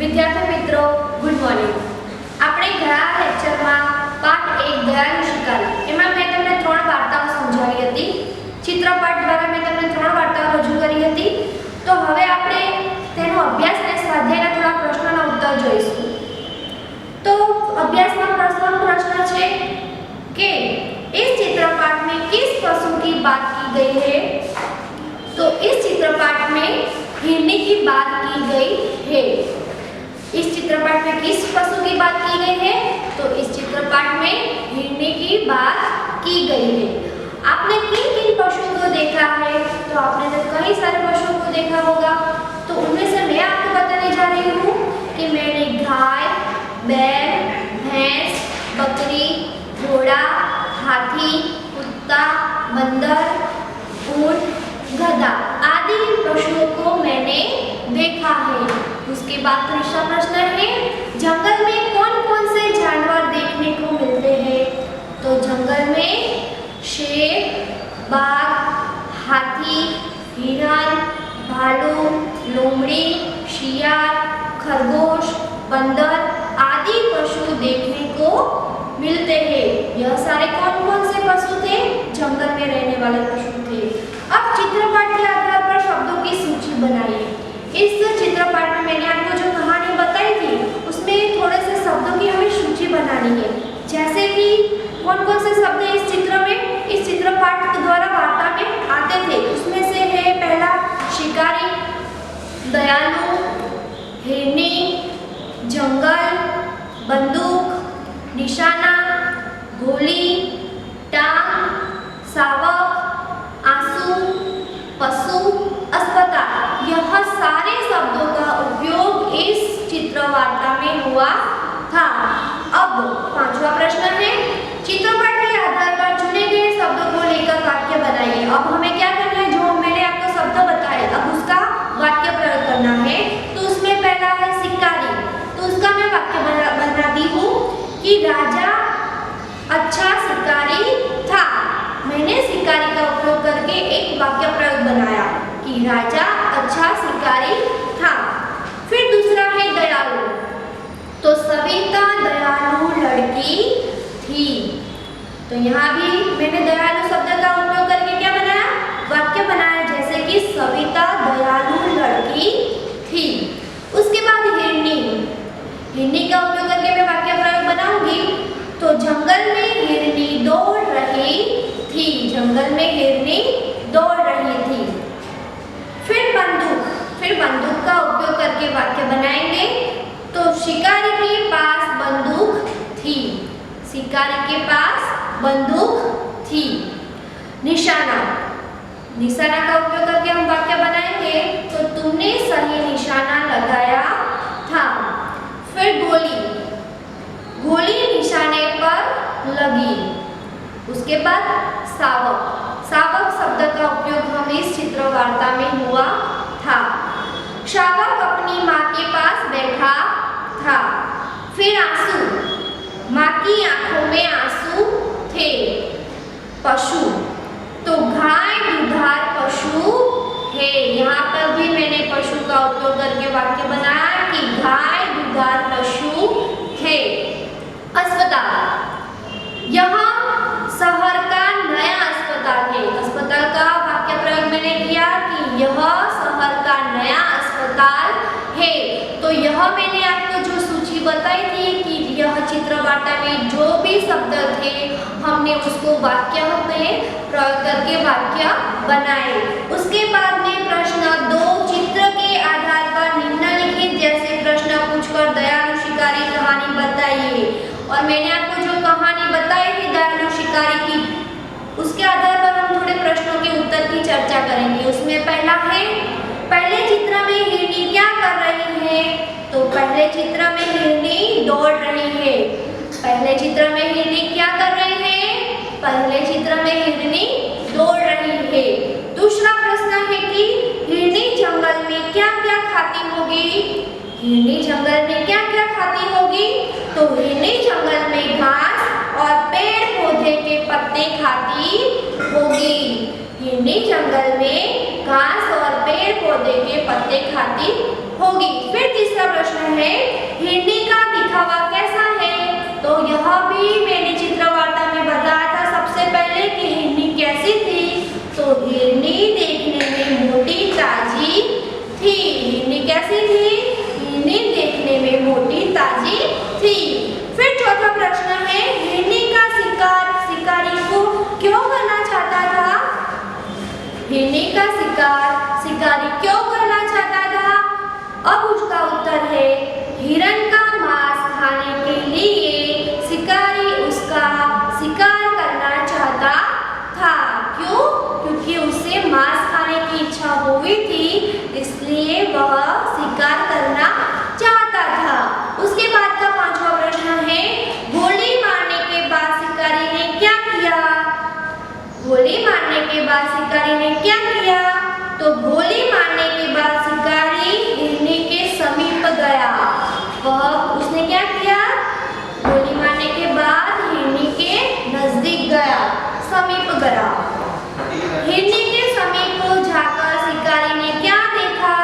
विद्यार्थी मित्रों good morning. આપણે ગયા લેક્ચરમાં પાઠ 1 દયાળુ શિકારી એમાં મેં તમને ત્રણ વાર્તાઓ સમજાવી હતી। ચિત્રપટ દ્વારા મેં તમને ત્રણ વાર્તાઓ રજૂ કરી હતી। તો હવે આપણે તેનો અભ્યાસ અને સ્વાધ્યાયના થોડા પ્રશ્નોના ઉત્તર જોઈશું। તો અભ્યાસમાં પ્રશ્ન છે કે इस चित्रपाठ में किस पशु की बात की गई है? तो इस चित्रपाठ में हिरनी की बात की गई है। इस चित्रपाठ में किस पशु की बात की गई है? तो इस चित्रपाठ में हिरनी की बात की गई है। आपने किन किन पशुओं को देखा है? तो आपने तो कई सारे पशुओं को देखा होगा। तो उनमें से मैं आपको बताने जा रही हूँ कि मैंने गाय, बैल, भैंस, बकरी, घोड़ा, हाथी, कुत्ता, बंदर, ऊंट, गधा आदि पशुओं को मैंने देखा है। उसके बाद तीसरा प्रश्न है जंगल में कौन कौन से जानवर देखने को मिलते हैं? तो जंगल में शेर, बाघ, हाथी, हिरण, भालू, लोमड़ी, शियाल, खरगोश, बंदर आदि पशु देखने को मिलते हैं। यह सारे कौन कौन से पशु थे? जंगल में रहने वाले पशु थे। अब चित्रपट के आधार पर शब्दों की सूची बनाइए। इस चित्रपट में मैंने आपको जो कहानी बताई थी उसमें थोड़े से शब्दों की हमें सूची बनानी है। जैसे कि कौन कौन से शब्द इस चित्र में इस चित्रपट द्वारा वार्ता में आते थे। उसमें से है पहला शिकारी, दयालु, हिरनी, जंगल, बंदूक, निशाना, गोली, टांग, शावक, आंसू, पशु, अस्पताल। यह सारे शब्दों का उपयोग इस चित्रवार्ता में हुआ था। अब पांचवा प्रश्न है चित्रपट के आधार पर चुने गए शब्दों को लेकर वाक्य बनाइए। अब हमें क्या करना है? जो मैंने आपको शब्द बताए अब उसका वाक्य प्रयोग करना है। तो उसमें पहला है शिकारी। तो उसका मैं वाक्य बनाती हूँ कि राजा अच्छा शिकारी था। मैंने शिकारी का उपयोग करके एक वाक्य प्रयोग बनाया कि राजा अच्छा शिकारी था। फिर दूसरा है दयालु। तो सविता दयालु लड़की थी। तो यहाँ भी मैंने दयालु शब्द का उपयोग करके क्या बनाया? वाक्य बनाया जैसे कि सविता दयालु लड़की थी। उसके बाद हिरनी। हिरनी का उपयोग करके मैं वाक्य प्रयोग बनाऊंगी। तो जंगल में हिरनी दौड़ रही थी। जंगल में हिरनी दौड़ रही थी। फिर बंदूक का उपयोग करके वाक्य बनाएंगे। तो शिकारी के पास बंदूक थी। शिकारी के पास बंदूक थी। निशाना का उपयोग करके हम वाक्य बनाएंगे। तो तुमने सही निशाना लगाया था। फिर गोली निशाने पर लगी। उसके बाद शावक शब्द का उपयोग हम इस चित्रवार्ता में हुआ था। शावक अपनी माँ के पास बैठा था। फिर आंसू, माँ की आंखों में आंसू थे। पशु, तो गाय दुधार पशु है। यहाँ पर भी मैंने पशु का उपयोग करके वाक्य बनाया कि गाय दुधार पशु है। अस्पताल, यहाँ शहर का नया अस्पताल है। अस्पताल का वाक्य प्रयोग मैंने किया कि यह शहर का नया अस्पताल है। तो यह मैंने आपको जो सूची बताई थी कि यह चित्रवार्ता में जो भी शब्द थे हमने उसको वाक्य में प्रयोग करके वाक्य बनाए। उसके बाद में प्रश्न 2 चित्र के आधार पर निम्नलिखित जैसे प्रश्न पूछकर दयालु शिकारी कहानी बताइए। और मैंने आपको जो कहानी बताई थी दयालु शिकारी की उसके आधार पर हम थोड़े प्रश्नों के उत्तर की चर्चा करेंगे। उसमें पहला है पहले चित्र में हिरनी क्या कर रही है? तो पहले चित्र में हिरनी दौड़ रही है। पहले चित्र में हिरनी क्या कर रही है? पहले चित्र में हिरनी दौड़ रही है। दूसरा प्रश्न है कि हिरनी जंगल में क्या क्या खाती होगी? हिरनी जंगल में क्या क्या खाती होगी? तो हिरनी जंगल में घास और पेड़ पौधे के पत्ते खाती होगी। हिरनी जंगल में घास और पेड़ पौधे के पत्ते खाती होगी। फिर तीसरा प्रश्न है कैसी थी? हिरनी देखने में मोटी ताजी थी। फिर चौथा प्रश्न है, हिरनी का शिकार शिकारी को क्यों करना चाहता था? हिरनी का शिकार शिकारी क्यों करना चाहता था? अब उसका उत्तर है, हिरण का मांस खाने के लिए शिकारी उसका शिकार करना चाहता था। क्यों? क्योंकि उसे मांस खाने की इच्छा हुई थी, इसलिए वह शिकार करना चाहता था। उसके बाद का पांचवा प्रश्न है, गोली मारने के बाद शिकारी ने क्या किया? गोली मारने के बाद शिकारी ने क्या किया? तो गोली मारने के बाद शिकारी हिरनी के समीप गया। वह उसने क्या किया? गोली मारने के बाद हिरनी के नजदीक गया, समीप गया। हिरनी के समीप जाकर शिकारी ने क्या देखा?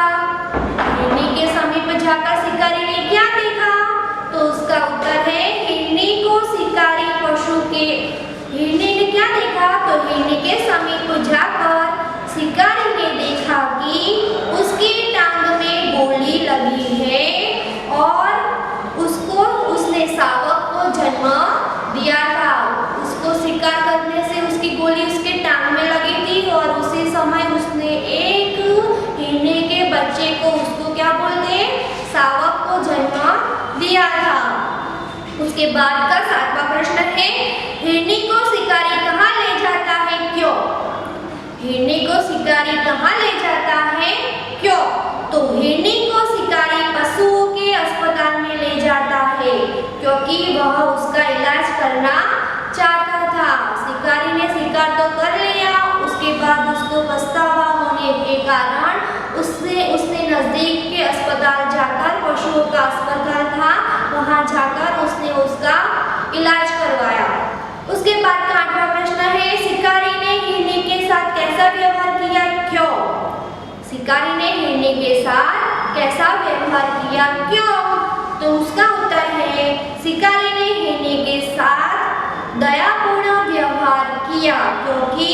हिरनी के समीप जाकर शिकारी ने क्या देखा? तो उसका उत्तर है, हिरनी को शिकारी पशु के हिरनी ने क्या देखा? तो हिरनी के समीप जाकर शिकारी ने देखा कि उसकी टांग में गोली लगी है और उसने शावक को जन्म दिया था। उसको शिकार करने से उसकी गोली उसके टांग में लगी थी और उसी समय उसने एक हिरनी के बच्चे को, उसको क्या बोलते हैं, शावक को जन्म दिया था। उसके बाद का सातवां प्रश्न है, हिरनी को शिकारी कहाँ ले जाता है, क्यों? हिरनी को शिकारी कहाँ ले जाता है, क्यों? तो हिरनी को शिकारी पशुओं के अस्पताल में ले जाता है, क्योंकि वह उसका इलाज करना चाहता था। शिकारी ने शिकार तो कर लिया, उसके बाद उसको पछतावा होने के कारण उसने नजदीक के अस्पताल जाकर, पशुओं का अस्पताल था, वहां जाकर उसने उसका इलाज करवाया। उसके बाद का आठवां प्रश्न है, शिकारी ने हिरनी के साथ कैसा व्यवहार किया, क्यों? शिकारी ने हिरनी के साथ कैसा व्यवहार किया, क्यों? तो उसका उत्तर है, शिकारी ने हिरनी के साथ दयापूर्ण व्यवहार किया, क्योंकि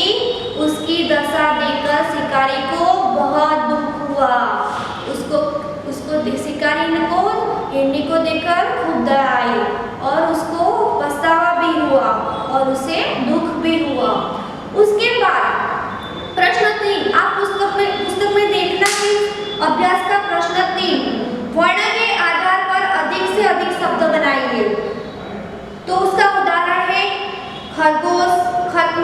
उसकी दशा देखकर शिकारी को बहुत दुख हुआ। उसको शिकारी को हिरनी को देखकर खूब दया आई और उसको पछतावा भी हुआ और उसे दुख भी हुआ। उसके बाद प्रश्न 3, आप पुस्तक में देखना कि अभ्यास का प्रश्न 3, वर्ण के आधार पर अधिक से अधिक शब्द बनाइए। तो उसका उदाहरण है खरगोश, खत्म,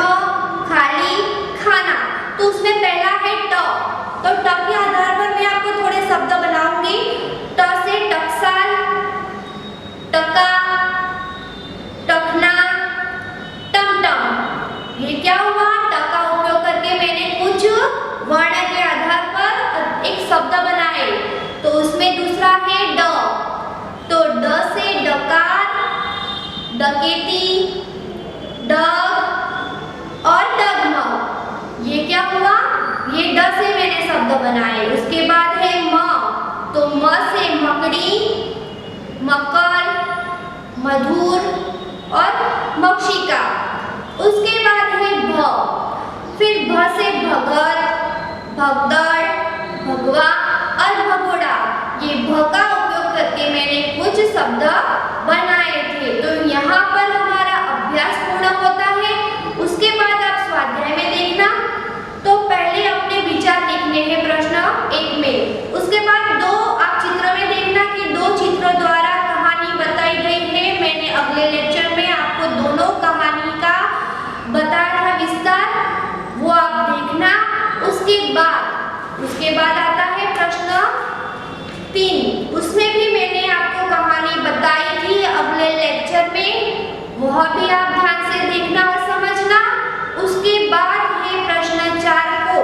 खाली, खाना। तो उसमें पहला है ट। तो ट के आधार पर मैं आपको थोड़े शब्द बनाऊंगी। ट से टकसाल, टका, टकना, टमटम। ये क्या हुआ? ट का उपयोग करके मैंने कुछ वर्ण के आधार पर एक शब्द बनाए। तो उसमें दूसरा है ड। तो ड से डकार, डकैती, डग और डगमग। ये क्या हुआ? ये ड से मैंने शब्द बनाए। उसके बाद है म। तो म से मकड़ी, मकर, मधुर और मक्षिका। उसके बाद है भ। फिर भ से भगत, भगदड़, भगवा और भगोड़ा। ये भ का उपयोग करके मैंने कुछ शब्द बनाए थे। तो यहाँ पर हमारा अभ्यास पूर्ण होता है। उसके बाद आप स्वाध्याय में देखना। तो पहले अपने विचार लिखने हैं प्रश्न 1 में। उसके बाद 2 आप चित्र में देखना कि 2 चित्रों द्वारा कहानी बताई गई है। मैंने अगले लेक्चर में आपको दोनों कहानी का बताया था विस्तार, वो आप देखना। उसके बाद आता है प्रश्न 3। उसमें भी मैंने आपको कहानी बताई थी अगले लेक्चर में, वह भी आप ध्यान से देखना और समझना। उसके बाद है प्रश्न 4 को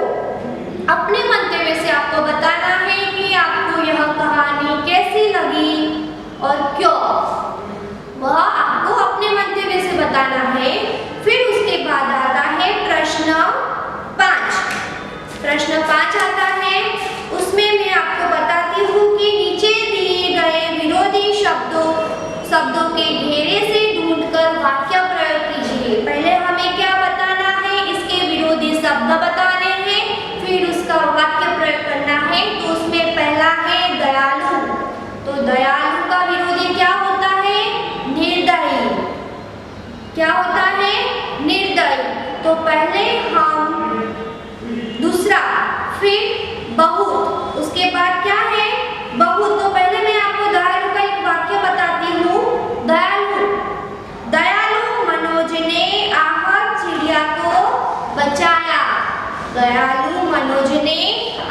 अपने मंतव्य से आपको बताना है कि आपको यह कहानी कैसी लगी और क्यों। वह आपको अपने मंतव्य से बताना है। फिर उसके बाद आता है प्रश्न 5। प्रश्न 5 आता है, उसमें मैं आपको बताती हूँ कि नीचे दिए गए विरोधी शब्दों के घेरे से ढूंढकर वाक्य प्रयोग कीजिए। पहले हमें क्या बताना है? इसके विरोधी शब्द बताने हैं, फिर उसका वाक्य प्रयोग करना है। तो उसमें पहला है दया उसके बाद क्या है बहुत। तो पहले मैं आपको दयालु का एक वाक्य बताती हूँ। दयालु दयालु मनोज ने आहत चिड़िया को बचाया। दयालु मनोज ने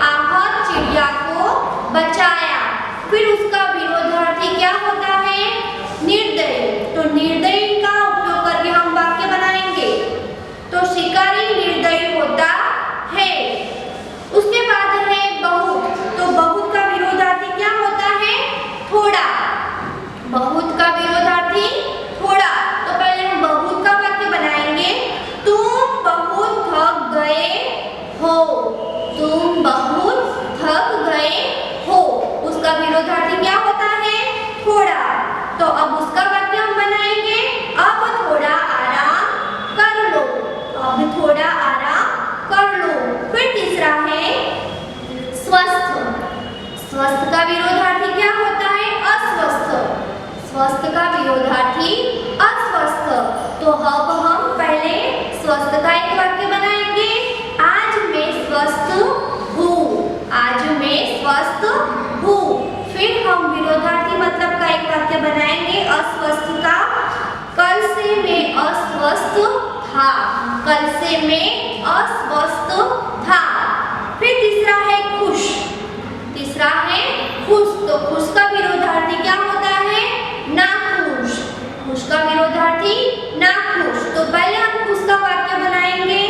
आहत चिड़िया को बचाया। फिर उसका विरोधार्थी क्या होता है? निर्दयी। तो निर्दयी का उपयोग करके हम वाक्य बनाएंगे। तो शिकारी निर्दयी होता है। उसके बाद है बहुत। तो बहुत का विरोधार्थी क्या होता है? थोड़ा। बहुत का विरोधार्थी थोड़ा। तो पहले हम बहुत का वाक्य बनाएंगे। तुम बहुत थक गए हो। तुम बहुत थक गए हो। उसका विरोधार्थी क्या होता है? थोड़ा। तो अब उसका वाक्य हम बनाएंगे। अब थोड़ा आराम कर लो। अब थोड़ा आराम कर लो। फिर तीसरा है स्वस्थ। स्वस्थ का विरोधार्थी क्या होता है? अस्वस्थ। स्वस्थ का विरोधार्थी अस्वस्थ। तो अब हम पहले स्वस्थ का एक वाक्य बनाएंगे। आज मैं स्वस्थ हूँ। आज मैं स्वस्थ हूँ। फिर हम विरोधार्थी मतलब का एक वाक्य बनाएंगे अस्वस्थ का। कल से मैं अस्वस्थ था। कल से मैं अस्वस्थ था। फिर तीसरा है खुश। तीसरा है खुश। तो खुश का विरोधार्थी क्या होता है? नाखुश। खुश का विरोधार्थी नाखुश। तो पहले हम खुश का वाक्य बनाएंगे।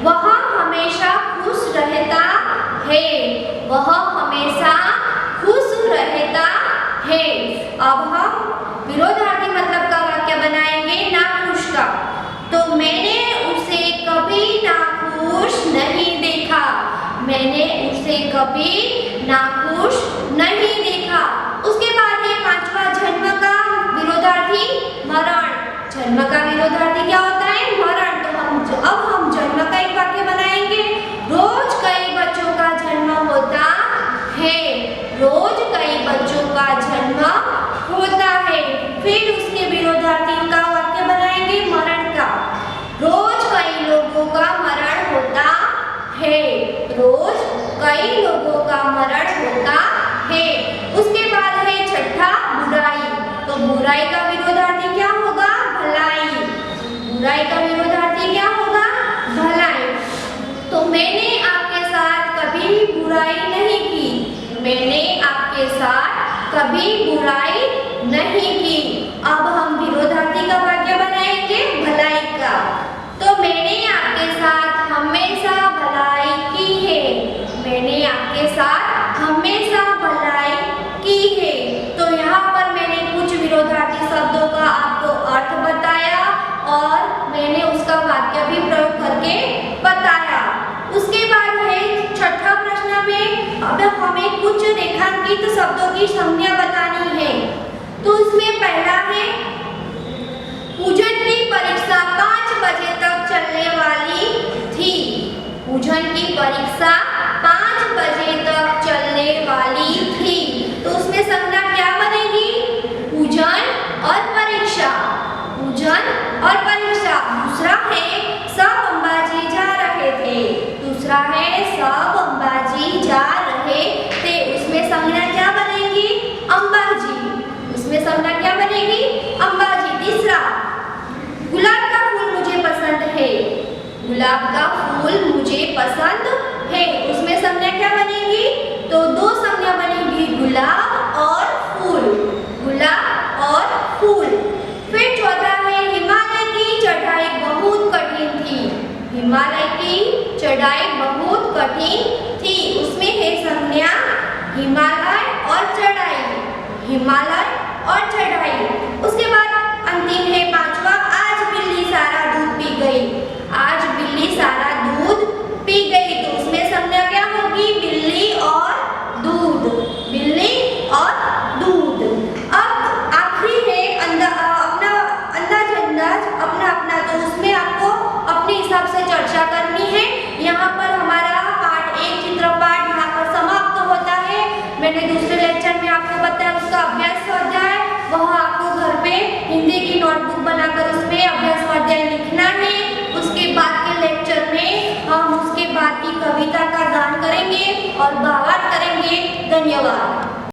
वह हमेशा खुश रहता है। वह हमेशा खुश रहता है। अब हम विरोधार्थी मतलब का वाक्य बनाएंगे नाखुश का। तो मैंने उसे कभी नाखुश नहीं देखा। मैंने उसे कभी नाखुश नहीं देखा। उसके बाद है पांचवा जन्म का विरोधार्थी मरण। जन्म का विरोधार्थी क्या होता है? मरण। तो अब हम जन्म का एक वाक्य बनाएंगे। रोज कई बच्चों का जन्म होता है। रोज कई बच्चों का जन्म होता है। फिर उसके विरोधार्थी का वाक्य बनाएंगे मरण का। रोज कई लोगों का मरण होता है। रोज कई लोगों का मरण होता है। उसके बाद है छठा बुराई। तो बुराई का विरोधार्थी क्या होगा? भलाई। बुराई का विरोधार्थी क्या होगा? भलाई। तो मैंने आपके साथ कभी बुराई नहीं की। मैंने आपके साथ कभी बुराई नहीं की। अब हम विरोधार्थी का वाक्य बनाएंगे भलाई का। तो मैंने आपके साथ हमेशा भलाई की है। मैंने आपके साथ हमेशा भलाई की है। तो यहाँ पर मैंने कुछ विरोधार्थी शब्दों का आपको अर्थ बताया और मैंने उसका वाक्य भी प्रयोग करके बताया। उसके बाद है छठा प्रश्न में अब हमें कुछ रेखांकित शब्दों की संज्ञा बतानी है। तो इसमें पहला है पूजन की परीक्षा 5 बजे तक चलने वाली थी। पूजन की परीक्षा 5 बजे तक चलने वाली थी। तो उसमें संज्ञा क्या बनेगी? पूजन और परीक्षा। पूजन और परीक्षा। दूसरा है सब अंबाजी जा रहे थे। दूसरा है सब अंबाजी जा रहे थे। उसमें संज्ञा क्या बनेगी? अंबाजी। उसमें संज्ञा क्या बनेगी? अंबाजी। तीसरा गुलाब का फूल मुझे पसंद है। गुलाब का फूल मुझे पसंद है। उसमें संज्ञा क्या बनेगी? तो दो संज्ञा बनेगी गुलाब और फूल। गुलाब और फूल। फिर चौथा है हिमालय की चढ़ाई बहुत कठिन थी। हिमालय की चढ़ाई बहुत कठिन थी। उसमें है संज्ञा हिमालय और चढ़ाई। हिमालय और चढ़ाई। उसके बाद अंतिम है पांचवा आज बिल्ली सारा दूध पी गई। आज बिल्ली सारा दूध पी गई। तो उसमें संज्ञा क्या होगी? बिल्ली और दूध। बिल्ली और दूध। अब आखिरी है अपना अंदाज अपना। तो उसमें आपको अपने हिसाब से चर्चा करनी है। यहाँ पर हमारा पाठ 1 चित्रपाठ यहाँ पर समाप्त होता है। मैंने दूसरे लेक्चर में आपको बताया उसका अभ्यास स्वाध्याय वह आपको घर पे हिंदी की नोटबुक बनाकर उसमें अभ्यास स्वाध्याय लिखना है। उसके बाद के लेक्चर में हम उसके बाद की कविता का गान करेंगे और भावार्थ करेंगे। ધન્યવાદ.